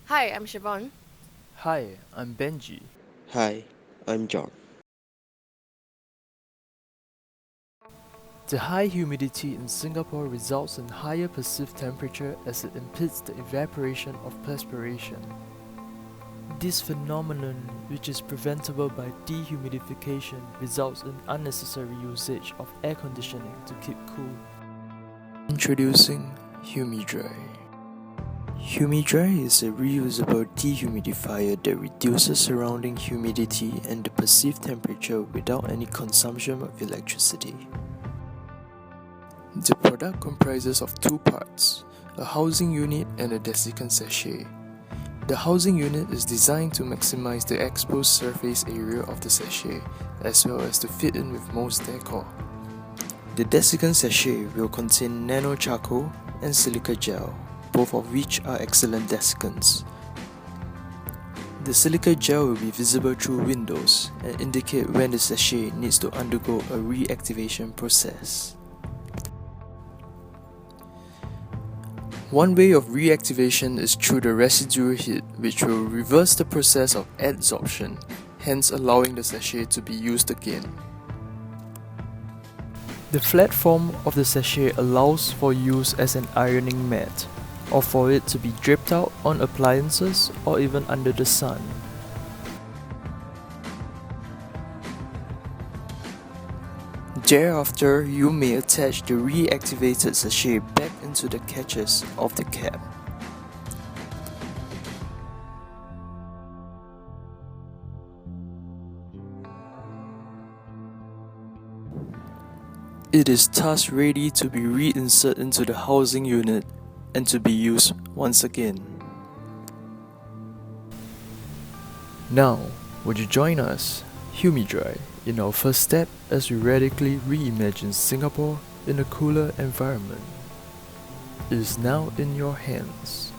Hi, I'm Siobhan. Hi, I'm Benji. Hi, I'm John. The high humidity in Singapore results in higher perceived temperature as it impedes the evaporation of perspiration. This phenomenon, which is preventable by dehumidification, results in unnecessary usage of air conditioning to keep cool. Introducing HUMIDRY. HUMIDRY is a reusable dehumidifier that reduces surrounding humidity and the perceived temperature without any consumption of electricity. The product comprises of two parts, a housing unit and a desiccant sachet. The housing unit is designed to maximize the exposed surface area of the sachet, as well as to fit in with most decor. The desiccant sachet will contain nano charcoal and silica gel, both of which are excellent desiccants. The silica gel will be visible through windows and indicate when the sachet needs to undergo a reactivation process. One way of reactivation is through the residual heat, which will reverse the process of adsorption, hence allowing the sachet to be used again. The flat form of the sachet allows for use as an ironing mat, or for it to be draped out on appliances or even under the sun. Thereafter, you may attach the reactivated sachet back into the catches of the cap. It is thus ready to be reinserted into the housing unit and to be used once again. Now, would you join us, HUMIDRY, in our first step as we radically reimagine Singapore in a cooler environment? It is now in your hands.